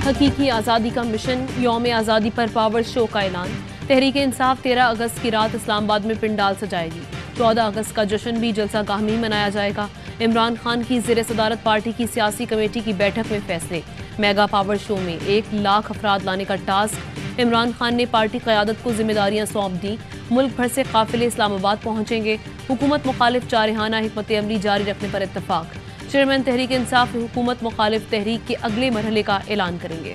حقیقی آزادی کا مشن، یوم آزادی پر پاور شو کا اعلان۔ تحریک انصاف 13 اگست کی رات اسلام آباد میں پنڈال سجائے گی۔ 14 اگست کا جشن بھی جلسہ گاہ میں منایا جائے گا۔ عمران خان کی زیر صدارت پارٹی کی سیاسی کمیٹی کی بیٹھک میں فیصلے۔ میگا پاور شو میں 1 لاکھ افراد لانے کا ٹاسک۔ عمران خان نے پارٹی قیادت کو ذمہ داریاں سونپ دیں۔ ملک بھر سے قافلے اسلام آباد پہنچیں گے۔ حکومت مخالف جارحانہ حکمت عملی جاری رکھنے پر اتفاق۔ چیئرمین تحریک انصاف حکومت مخالف تحریک کے اگلے مرحلے کا اعلان کریں گے۔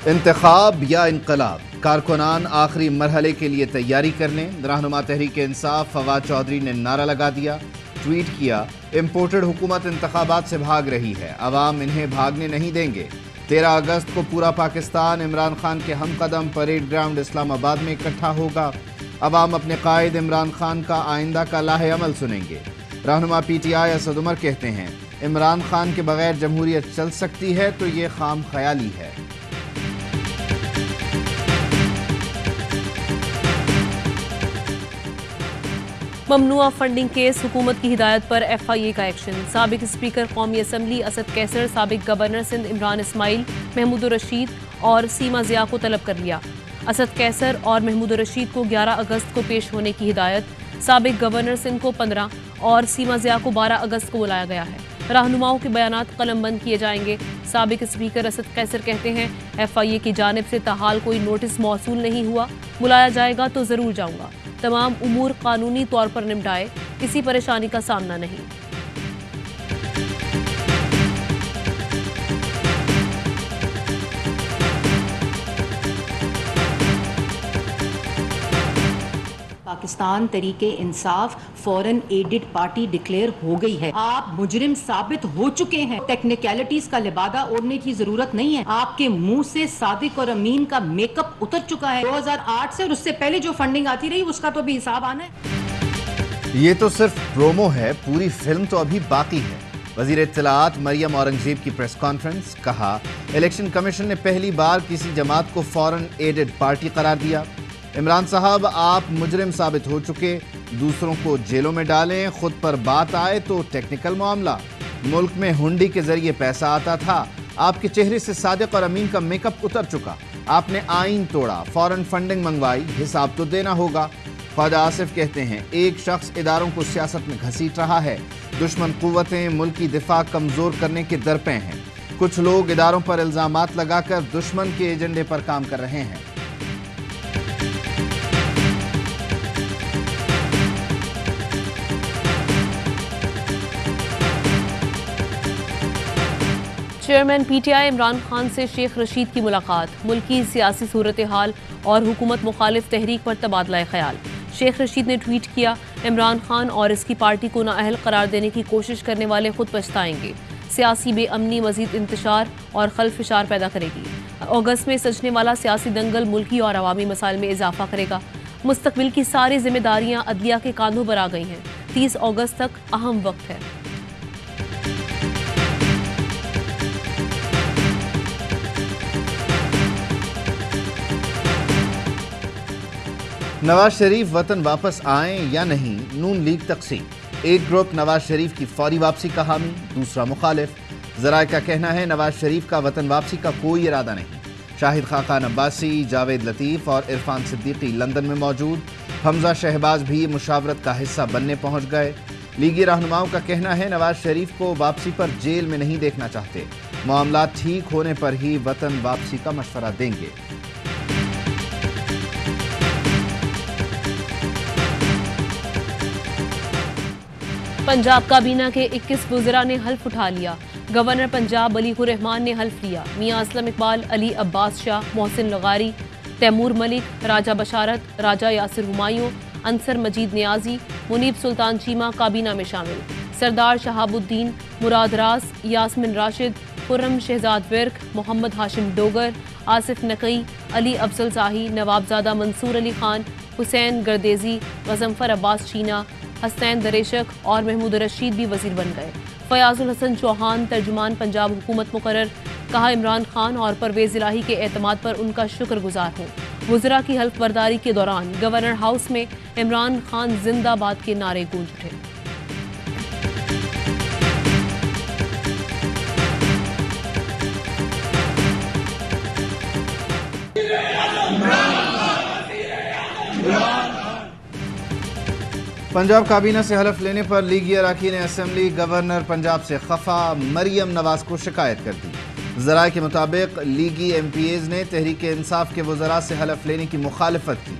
انتخاب یا انقلاب، کارکنان آخری مرحلے کے لیے تیاری کر لیں۔ رہنما تحریک انصاف فواد چودھری نے نعرہ لگا دیا، ٹویٹ کیا، امپورٹڈ حکومت انتخابات سے بھاگ رہی ہے، عوام انہیں بھاگنے نہیں دیں گے۔ 13 اگست کو پورا پاکستان عمران خان کے ہم قدم پریڈ گراؤنڈ اسلام آباد میں اکٹھا ہوگا۔ عوام اپنے قائد عمران خان کا آئندہ کا لاہ عمل سنیں گے۔ رہنما P T I Asad Umar کہتے ہیں، عمران خان کے بغیر جمہوریت چل سکتی ہے تو یہ خام خیالی ہے۔ ممنوعہ فنڈنگ کیس، حکومت کی ہدایت پر ایف آئی اے کا ایکشن۔ سابق اسپیکر قومی اسمبلی اسد کیسر، سابق گورنر سندھ عمران اسماعیل، محمود الرشید اور سیما ضیاء کو طلب کر لیا۔ اسد کیسر اور محمود الرشید کو 11 اگست کو پیش ہونے کی ہدایت۔ سابق گورنر سندھ کو 15 اور سیما ضیاء کو 12 اگست کو بلایا گیا ہے۔ رہنماؤں کے بیانات قلم بند کیے جائیں گے۔ سابق اسپیکر اسد کیسر کہتے ہیں، ایف آئی اے کی جانب سے تاحال کوئی نوٹس موصول نہیں ہوا، بلایا جائے گا تو ضرور جاؤں گا۔ تمام امور قانونی طور پر نمٹائے، کسی پریشانی کا سامنا نہیں۔ پاکستان تحریک انصاف فورن ایڈڈ پارٹی ڈکلیئر ہو گئی ہے۔ آپ مجرم ثابت ہو چکے ہیں، ٹیکنیکلٹیز کا لبادہ اوڑھنے کی ضرورت نہیں ہے۔ آپ کے منہ سے صادق اور امین کا میک اپ اتر چکا ہے۔ 2008 سے اور اس سے پہلے جو فنڈنگ آتی رہی اس کا تو بھی حساب آنا ہے۔ یہ تو صرف پرومو ہے، پوری فلم تو ابھی باقی ہے۔ وزیر اطلاعات مریم اورنگزیب کی پریس کانفرنس، کہا الیکشن کمیشن نے پہلی بار کسی جماعت کو فورن ایڈڈ پارٹی قرار دیا۔ عمران صاحب، آپ مجرم ثابت ہو چکے، دوسروں کو جیلوں میں ڈالیں، خود پر بات آئے تو ٹیکنیکل معاملہ۔ ملک میں ہنڈی کے ذریعے پیسہ آتا تھا، آپ کے چہرے سے صادق اور امین کا میک اپ اتر چکا۔ آپ نے آئین توڑا، فورن فنڈنگ منگوائی، حساب تو دینا ہوگا۔ خواجہ آصف کہتے ہیں، ایک شخص اداروں کو سیاست میں گھسیٹ رہا ہے، دشمن قوتیں ملکی دفاع کمزور کرنے کے درپے ہیں۔ کچھ لوگ اداروں پر الزامات لگا کر دشمن کے ایجنڈے پر کام کر رہے ہیں۔ Chairman P T I Imran Khan سے شیخ رشید کی ملاقات، ملکی سیاسی صورتحال اور حکومت مخالف تحریک پر تبادلہ خیال۔ شیخ رشید نے ٹویٹ کیا، عمران خان اور اس کی پارٹی کو نااہل قرار دینے کی کوشش کرنے والے خود پچھتائیں گے۔ سیاسی بے امنی مزید انتشار اور خلفشار پیدا کرے گی۔ اگست میں سجنے والا سیاسی دنگل ملکی اور عوامی مسائل میں اضافہ کرے گا۔ مستقبل کی ساری ذمہ داریاں عدلیہ کے کاندھوں پر آ گئی ہیں۔ 30 اگست تک اہم وقت ہے۔ نواز شریف وطن واپس آئیں یا نہیں، نون لیگ تقسیم۔ ایک گروپ نواز شریف کی فوری واپسی کا حامی، دوسرا مخالف۔ ذرائع کا کہنا ہے نواز شریف کا وطن واپسی کا کوئی ارادہ نہیں۔ شاہد خاقان عباسی، جاوید لطیف اور عرفان صدیقی لندن میں موجود۔ حمزہ شہباز بھی مشاورت کا حصہ بننے پہنچ گئے۔ لیگی رہنماؤں کا کہنا ہے نواز شریف کو واپسی پر جیل میں نہیں دیکھنا چاہتے، معاملات ٹھیک ہونے پر ہی وطن واپسی کا مشورہ دیں گے۔ پنجاب کابینہ کے 21 وزراء نے حلف اٹھا لیا۔ گورنر پنجاب علی الرحمان نے حلف لیا۔ میاں اسلم اقبال، علی عباس شاہ، محسن لغاری، تیمور ملک، راجہ بشارت، راجہ یاسر ہمایوں، انصر مجید نیازی، منیب سلطان چیمہ کابینہ میں شامل۔ سردار شہاب الدین، مراد راس، یاسمین راشد، خرم شہزاد ورک، محمد ہاشم ڈوگر، آصف نقی، علی افضل زاہی، نوابزادہ منصور علی خان، حسین گردیزی، غضنفر عباس چینہ، حسین دریشک اور محمود رشید بھی وزیر بن گئے۔ فیاض الحسن چوہان ترجمان پنجاب حکومت مقرر۔ کہا عمران خان اور پرویز الہی کے اعتماد پر ان کا شکر گزار ہوں۔ وزراء کی حلف برداری کے دوران گورنر ہاؤس میں عمران خان زندہ باد کے نعرے گونج اٹھے۔ پنجاب کابینہ سے حلف لینے پر لیگی اراکین اسمبلی گورنر پنجاب سے خفا، مریم نواز کو شکایت کر دی۔ ذرائع کے مطابق لیگی ایم پی ایز نے تحریک انصاف کے وزراء سے حلف لینے کی مخالفت کی۔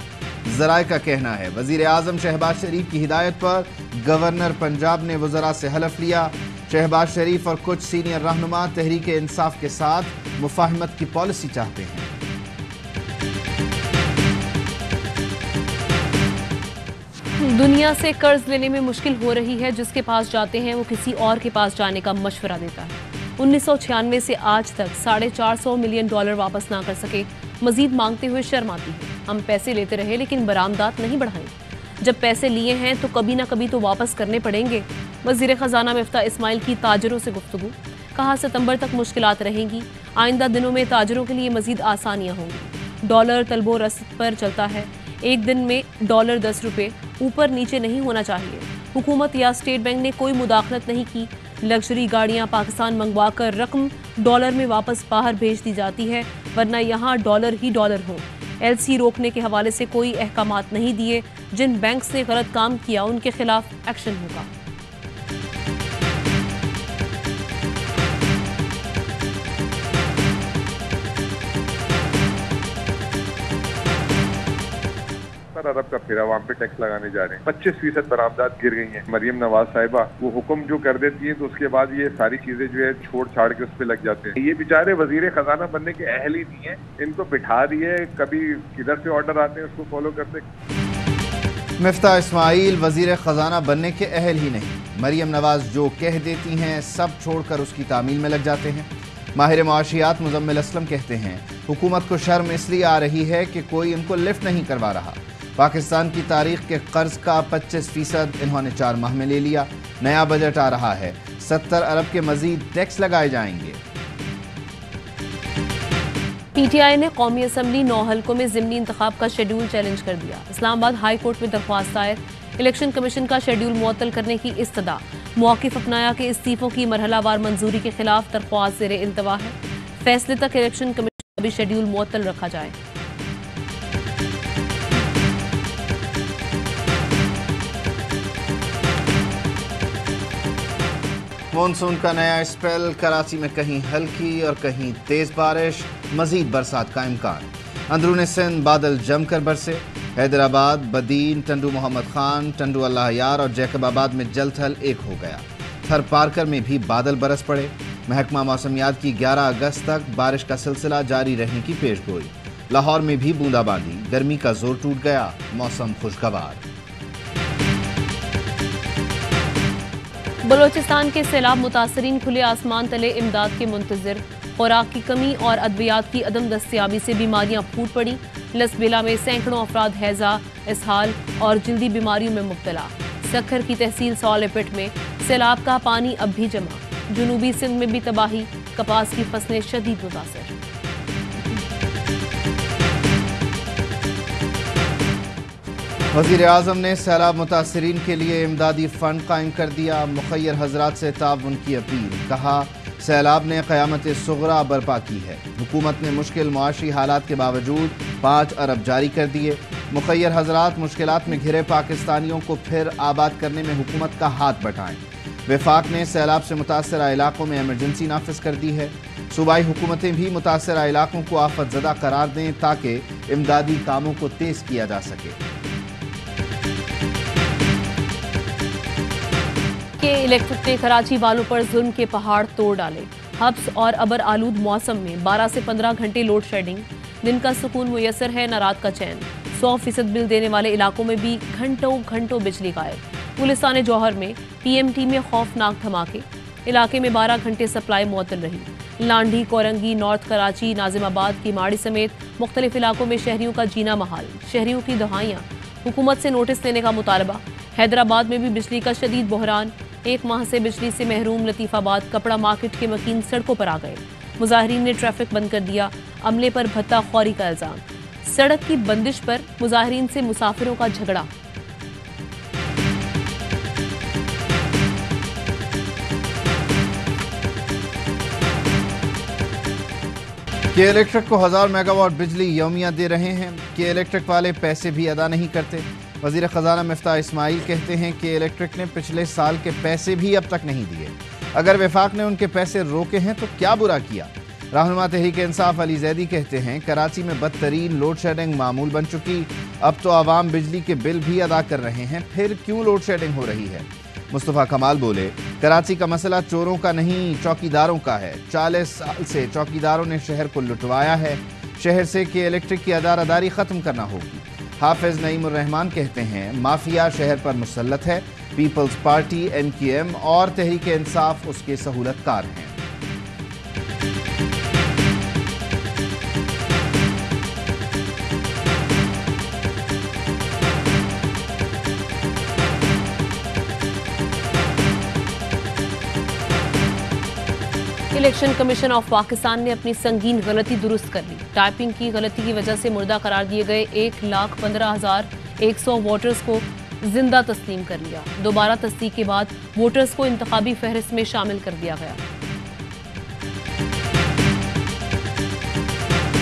ذرائع کا کہنا ہے وزیر اعظم شہباز شریف کی ہدایت پر گورنر پنجاب نے وزراء سے حلف لیا۔ شہباز شریف اور کچھ سینئر رہنما تحریک انصاف کے ساتھ مفاہمت کی پالیسی چاہتے ہیں۔ دنیا سے قرض لینے میں مشکل ہو رہی ہے، جس کے پاس جاتے ہیں وہ کسی اور کے پاس جانے کا مشورہ دیتا ہے۔ 1996 سے آج تک $450 ملین واپس نہ کر سکے، مزید مانگتے ہوئے شرم آتی ہے۔ ہم پیسے لیتے رہے لیکن برآمدات نہیں بڑھائیں۔ جب پیسے لیے ہیں تو کبھی نہ کبھی تو واپس کرنے پڑیں گے۔ وزیر خزانہ مفتاح اسماعیل کی تاجروں سے گفتگو، کہا ستمبر تک مشکلات رہیں گی، آئندہ دنوں میں تاجروں کے لیے مزید آسانیاں ہوں گی۔ ڈالر طلب و رسد پر چلتا ہے، ایک دن میں ڈالر 10 روپے اوپر نیچے نہیں ہونا چاہیے۔ حکومت یا اسٹیٹ بینک نے کوئی مداخلت نہیں کی۔ لگژری گاڑیاں پاکستان منگوا کر رقم ڈالر میں واپس باہر بھیج دی جاتی ہے، ورنہ یہاں ڈالر ہی ڈالر ہوں۔ ایل سی روکنے کے حوالے سے کوئی احکامات نہیں دیے۔ جن بینکس نے غلط کام کیا ان کے خلاف ایکشن ہوگا۔ ارب کا پھر عوام پہ ٹیکس لگانے جا رہے ہیں۔ 25% برآمدات گر گئی ہیں۔ مریم نواز صاحبہ وہ حکم جو کر دیتی ہیں تو اس کے بعد یہ ساری چیزیں جو ہے چھوڑ چھاڑ کے اس پہ لگ جاتے ہیں۔ یہ بیچارے وزیر خزانہ بننے کے اہل ہی نہیں ہیں، ان کو بٹھا دیے، کبھی کدھر سے آرڈر آتے ہیں اس کو فالو کرتے۔ مفتاح اسماعیل وزیر خزانہ بننے کے اہل ہی نہیں، مریم نواز جو کہہ دیتی ہیں سب چھوڑ کر اس کی تعمیل میں لگ جاتے ہیں۔ ماہر معاشیات مزمل اسلم کہتے ہیں حکومت کو شرم اس لیے آ رہی ہے کہ کوئی ان کو لفٹ نہیں کروا رہا۔ پاکستان کی تاریخ کے قرض کا 25% انہوں نے 4 ماہ میں لے لیا۔ نیا بجٹ آ رہا ہے، 70 ارب کے مزید ٹیکس لگائے جائیں گے۔ پی ٹی آئی نے قومی اسمبلی 9 حلقوں میں ضمنی انتخاب کا شیڈول چیلنج کر دیا۔ اسلام آباد ہائی کورٹ میں درخواست دائر، الیکشن کمیشن کا شیڈول معطل کرنے کی استدعا، موقف اپنایا کہ استعفوں کی مرحلہ وار منظوری کے خلاف درخواست زیر التوا ہے، فیصلے تک الیکشن کمیشن کا بھی شیڈول معطل رکھا جائے۔ مونسون کا نیا اسپیل، کراچی میں کہیں ہلکی اور کہیں تیز بارش، مزید برسات کا امکان۔ اندرون سندھ بادل جم کر برسے، حیدرآباد، بدین، ٹنڈو محمد خان، ٹنڈو اللہ یار اور جیکب آباد میں جل تھل ایک ہو گیا۔ تھر پارکر میں بھی بادل برس پڑے۔ محکمہ موسمیات کی 11 اگست تک بارش کا سلسلہ جاری رہنے کی پیش گوئی۔ لاہور میں بھی بوندا باندی، گرمی کا زور ٹوٹ گیا، موسم خوشگوار۔ بلوچستان کے سیلاب متاثرین کھلے آسمان تلے امداد کے منتظر۔ خوراک کی کمی اور ادویات کی عدم دستیابی سے بیماریاں پھوٹ پڑی۔ لسبیلا میں سینکڑوں افراد ہیضہ، اسہال اور جلدی بیماریوں میں مبتلا۔ سکھر کی تحصیل سولے پٹ میں سیلاب کا پانی اب بھی جمع۔ جنوبی سندھ میں بھی تباہی، کپاس کی فصلیں شدید متاثر۔ وزیر اعظم نے سیلاب متاثرین کے لیے امدادی فنڈ قائم کر دیا۔ مخیر حضرات سے تعاون کی اپیل، کہا سیلاب نے قیامت صغریٰ برپا کی ہے۔ حکومت نے مشکل معاشی حالات کے باوجود 5 ارب جاری کر دیے۔ مخیر حضرات مشکلات میں گھرے پاکستانیوں کو پھر آباد کرنے میں حکومت کا ہاتھ بٹائیں۔ وفاق نے سیلاب سے متاثرہ علاقوں میں ایمرجنسی نافذ کر دی ہے۔ صوبائی حکومتیں بھی متاثرہ علاقوں کو آفت زدہ قرار دیں تاکہ امدادی کاموں کو تیز کیا جا سکے۔ کہ الیکٹرک نے کراچی والوں پر ظلم کے پہاڑ توڑ ڈالے۔ حبس اور ابر آلود موسم میں 12 سے 15 گھنٹے لوڈ شیڈنگ، دن کا سکون میسر ہے نہ رات کا چین۔ 100% بل دینے والے علاقوں میں بھی گھنٹوں بجلی غائب۔ گلستان جوہر میں پی ایم ٹی میں خوفناک دھماکے، علاقے میں 12 گھنٹے سپلائی معطل رہی۔ لانڈھی، کورنگی، نارتھ کراچی، ناظم آباد، کیماڑی سمیت مختلف علاقوں میں شہریوں کا جینا محال، شہریوں کی دہائیاں، حکومت سے نوٹس لینے کا مطالبہ۔ حیدرآباد میں بھی بجلی کا شدید بحران، 1 ماہ سے بجلی سے محروم لطیف آباد کپڑا مارکیٹ کے مکین سڑکوں پر آ گئے۔ مظاہرین نے ٹریفک بند کر دیا، عملے پر بھتہ خوری کا الزام۔ سڑک کی بندش پر مظاہرین سے مسافروں کا جھگڑا۔ کے الیکٹرک کو 1000 میگا واٹ بجلی یومیہ دے رہے ہیں، کے الیکٹرک والے پیسے بھی ادا نہیں کرتے۔ وزیر خزانہ مفتاح اسماعیل کہتے ہیں کہ الیکٹرک نے پچھلے سال کے پیسے بھی اب تک نہیں دیے، اگر وفاق نے ان کے پیسے روکے ہیں تو کیا برا کیا۔ رہنما تحریک انصاف علی زیدی کہتے ہیں کراچی میں بدترین لوڈ شیڈنگ معمول بن چکی، اب تو عوام بجلی کے بل بھی ادا کر رہے ہیں، پھر کیوں لوڈ شیڈنگ ہو رہی ہے۔ مصطفیٰ کمال بولے کراچی کا مسئلہ چوروں کا نہیں چوکیداروں کا ہے، 40 سال سے چوکیداروں نے شہر کو لٹوایا ہے، شہر سے کہ الیکٹرک کی ادارہ ختم کرنا ہوگی۔ حافظ نعیم الرحمان کہتے ہیں مافیا شہر پر مسلط ہے، پیپلز پارٹی NQM اور تحریک انصاف اس کے سہولت کار ہیں۔ الیکشن کمیشن آف پاکستان نے اپنی سنگین غلطی درست کر لی، ٹائپنگ کی غلطی کی وجہ سے مردہ قرار دیے گئے 1,15,100 ووٹرز کو زندہ تسلیم کر لیا۔ دوبارہ تصدیق کے بعد ووٹرز کو انتخابی فہرست میں شامل کر دیا گیا۔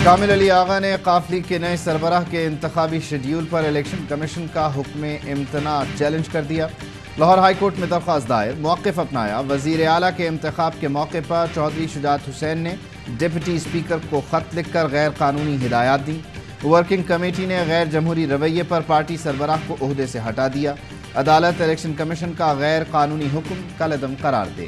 کامل علی آغا نے قافلی کے نئے سربراہ کے انتخابی شیڈیول پر الیکشن کمیشن کا حکم امتناع چیلنج کر دیا۔ لاہور ہائی کورٹ میں درخواست دائر، موقف اپنایا۔ وزیر اعلیٰ کے انتخاب کے موقع پر چودھری شجاعت حسین نے ڈپٹی اسپیکر کو خط لکھ کر غیر قانونی ہدایات دیں۔ ورکنگ کمیٹی نے غیر جمہوری رویے پر پارٹی سربراہ کو عہدے سے ہٹا دیا۔ عدالت الیکشن کمیشن کا غیر قانونی حکم کالعدم قرار دے۔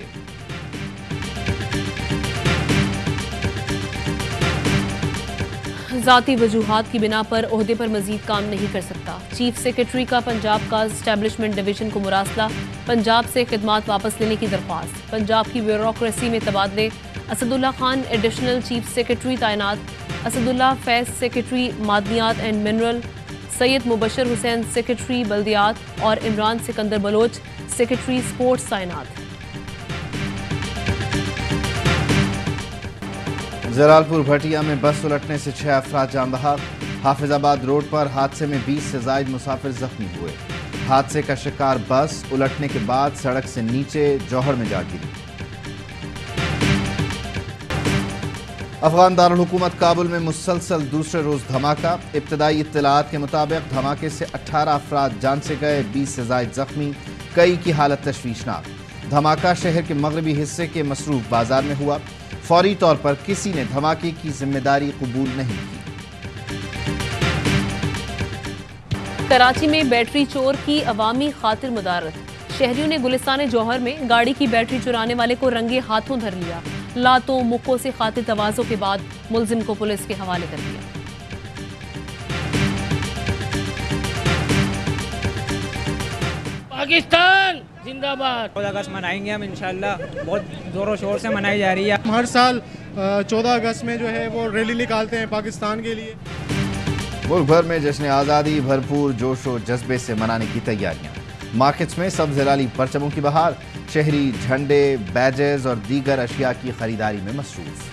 ذاتی وجوہات کی بنا پر عہدے پر مزید کام نہیں کر سکتا، چیف سیکرٹری کا پنجاب کا اسٹیبلشمنٹ ڈویژن کو مراسلہ، پنجاب سے خدمات واپس لینے کی درخواست۔ پنجاب کی بیوروکریسی میں تبادلے، Asadullah Khan additional chief secretary تعینات، اسد اللہ فیض سیکرٹری معدنیات and mineral, Syed Mubashir Hussain secretary بلدیات اور عمران سکندر بلوچ سیکرٹری سپورٹس تعینات۔ جلال پور بھٹیا میں بس الٹنے سے 6 افراد جاں بحق، حافظ آباد روڈ پر حادثے میں 20 سے زائد مسافر زخمی ہوئے۔ حادثے کا شکار بس الٹنے کے بعد سڑک سے نیچے جوہر میں جا گری۔ افغان دارالحکومت کابل میں مسلسل دوسرے روز دھماکہ، ابتدائی اطلاعات کے مطابق دھماکے سے 18 افراد جان سے گئے، 20 سے زائد زخمی، کئی کی حالت تشویشناک۔ دھماکہ شہر کے مغربی حصے کے مصروف بازار میں ہوا، فوری طور پر کسی نے دھماکے کی ذمہ داری قبول نہیں کی۔ کراچی میں بیٹری چور کی عوامی خاطر مدارت، شہریوں نے گلستان جوہر میں گاڑی کی بیٹری چرانے والے کو رنگے ہاتھوں دھر لیا، لاتوں مکوں سے خاطر تواضع کے بعد ملزم کو پولیس کے حوالے کر دیا۔ پاکستان زندہ باد۔ 14 اگست منائیں گے ہم انشاءاللہ، بہت زور و شور سے منائی جا رہی ہے۔ ہر سال 14 اگست میں جو ہے وہ ریلی نکالتے ہیں پاکستان کے لیے۔ ملک بھر میں جشن آزادی بھرپور جوش و جذبے سے منانے کی تیاریاں، مارکیٹس میں سبز ہلالی پرچموں کی بہار، شہری جھنڈے، بیجز اور دیگر اشیاء کی خریداری میں مصروف۔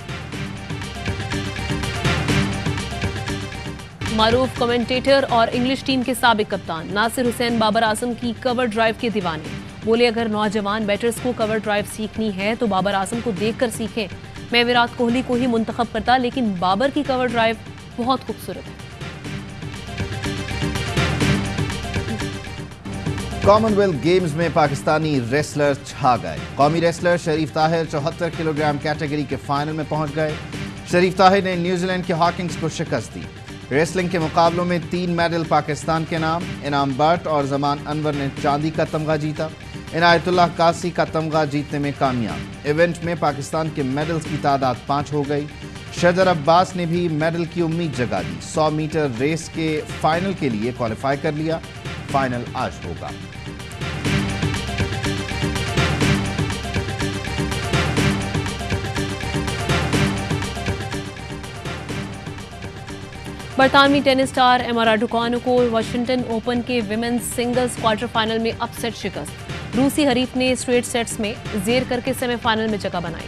معروف کمنٹیٹر اور انگلش ٹیم کے سابق کپتان ناصر حسین بابر اعظم کی کور ڈرائیو کے دیوانے، بولے اگر نوجوان بیٹرز کو کور ڈرائیو سیکھنی ہے تو بابر اعظم کو دیکھ کر سیکھیں، میں وراٹ کوہلی کو ہی منتخب کرتا لیکن بابر کی کور ڈرائیو بہت خوبصورت ہے۔ کامن ویلتھ گیمز میں پاکستانی ریسلر چھا گئے، قومی ریسلر شریف طاہر 74 کلو گرام کیٹیگری کے فائنل میں پہنچ گئے۔ شریف طاہر نے نیوزی لینڈ کے ہاکنگز کو شکست دی۔ ریسلنگ کے مقابلوں میں 3 میڈل پاکستان کے نام، انعام بٹ اور زمان انور نے چاندی کا تمغہ جیتا، عنایت اللہ قاسی کا تمغہ جیتنے میں کامیاب۔ ایونٹ میں پاکستان کے میڈلز کی تعداد 5 ہو گئی۔ شجر عباس نے بھی میڈل کی امید جگا دی، 100 میٹر ریس کے فائنل کے لیے کوالیفائی کر لیا، فائنل آج ہوگا۔ برطانوی ٹینس سٹار ایما راڈوکانو کو واشنگٹن اوپن کے ویمنز سنگلز کوارٹر فائنل میں اپ سیٹ شکست، روسی حریف نے اسٹریٹ سیٹس میں زیر کر کے سیمی فائنل میں جگہ بنائی۔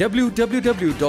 www.arYnews.tv।